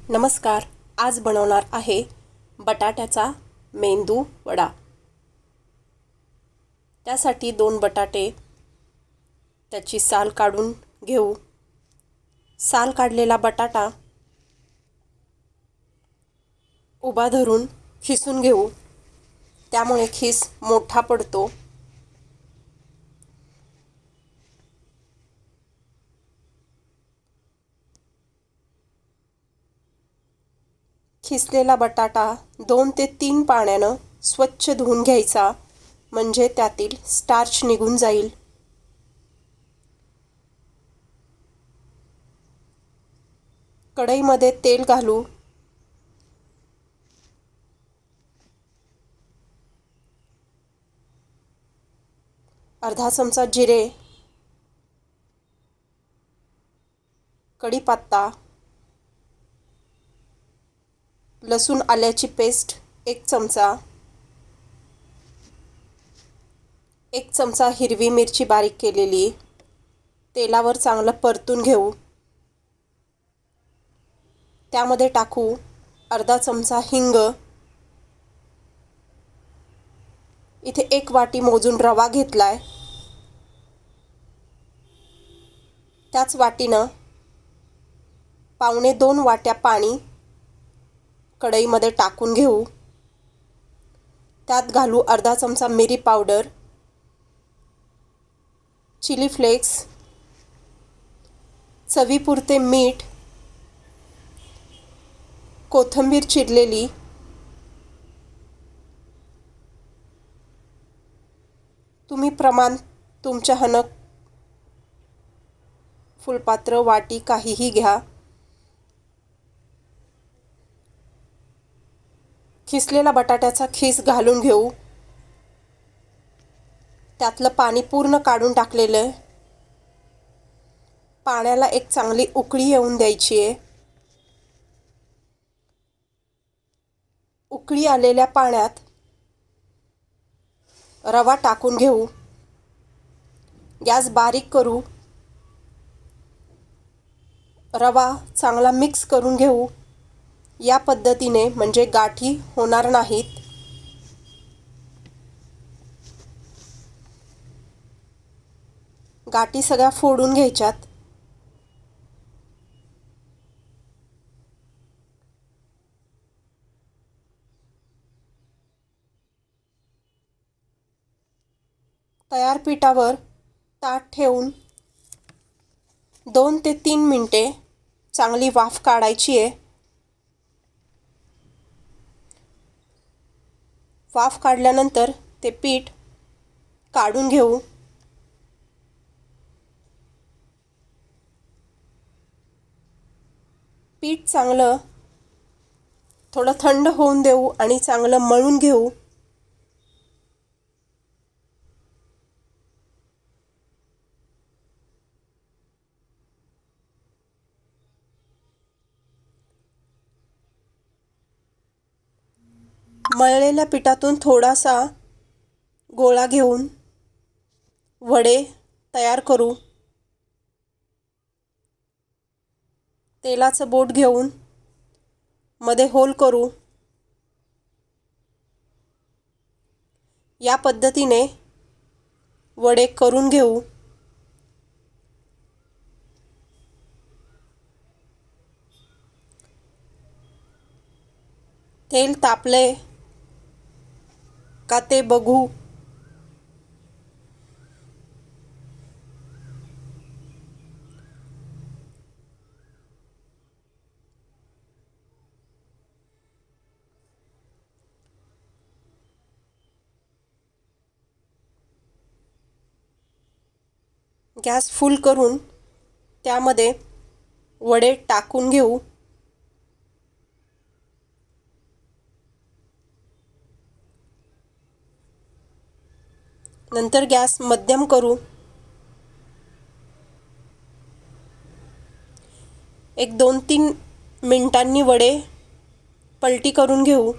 नमस्कार. आज बनवणार आहे बटाट्याचा मेंदू वडा. त्यासाठी 2 बटाटे त्याची साल काढून घेऊ. साल काढलेला बटाटा उभा धरून खिसून घेऊ, त्यामुळे खिस मोठा पडतो. खिसलेला बटाटा 2 ते 3 पाण्यानं स्वच्छ धुवून घ्यायचा, म्हणजे त्यातील स्टार्च निघून जाईल. कढईमध्ये तेल घालू. अर्धा चमचा जिरे, कढीपत्ता, लसूण आल्याची पेस्ट 1 चमचा, 1 चमचा हिरवी मिरची बारीक केलेली तेलावर चांगलं परतून घेऊ. त्यामध्ये टाकू अर्धा चमचा हिंग. इथे 1 वाटी मोजून रवा घेतलाय. त्याच वाटीनं 1.25 वाट्या पाणी कढईमध्ये टाकून घेऊ. त्यात घालू अर्धा चमचा मिरी पावडर, चिली फ्लेक्स, चवीपुरते मीठ, कोथिंबीर चिरलेली, तुम्ही प्रमाण तुमच्या ह्यानं फुलपात्र, वाटी काहीही घ्या. खिसलेला बटाट्याचा खीस घालून घेऊ. त्यातलं पाणी पूर्ण काढून टाकलेलं आहे. पाण्याला एक चांगली उकळी येऊन द्यायची आहे. उकळी आलेल्या पाण्यात रवा टाकून घेऊ. गॅस बारीक करू. रवा चांगला मिक्स करून घेऊ. या पद्धतीने, म्हणजे गाठी होणार नाहीत. गाठी सगळ्या फोडून घ्यायच्यात. तयार पिठावर ताट ठेवून 2 ते 3 मिनिटे चांगली वाफ काढायची आहे. वाफ काढल्यानंतर ते पीठ काढून घेऊ. पीठ चांगलं थोडं थंड होऊन देऊ आणि चांगलं मळून घेऊ. मळलेल्या पिठातून थोडासा गोळा घेऊन वडे तयार करू. तेलाचं बोट घेऊन मध्ये होल करू. या पद्धतीने वडे करून घेऊ. तेल तापले का ते बघू. गॅस फुल करून त्यामध्ये वडे टाकून घेऊ. नंतर गॅस मध्यम करू. 1-2-3 मिनिटांनी वडे पलटी करून घेऊ.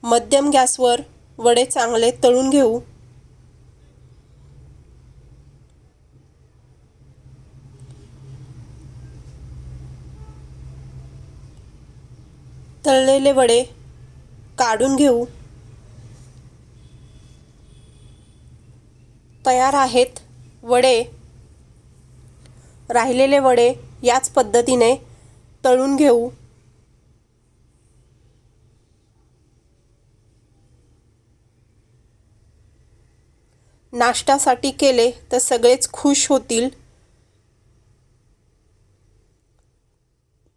मध्यम गॅसवर वडे चांगले तळून घेऊ. तळलेले वडे काढून घेऊ. तयार आहेत वडे. राहिलेले वडे याच पद्धतीने तळून घेऊ. नाश्त्यासाठी केले तर सगळेच खुश होतील.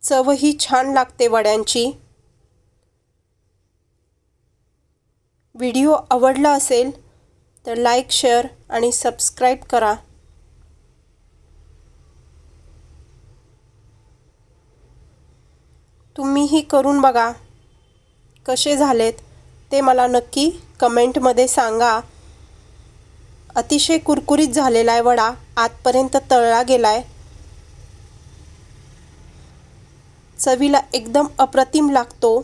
चवही छान लागते वड्यांची. व्हिडिओ आवडला असेल तर लाईक, शेअर आणि सबस्क्राईब करा. तुम्हीही करून बघा. कसे झालेत ते मला नक्की कमेंटमध्ये सांगा. अतिशय कुरकुरीत झालेला आहे वडा. आतपर्यंत तळला गेलाय. चवीला एकदम अप्रतिम लागतो.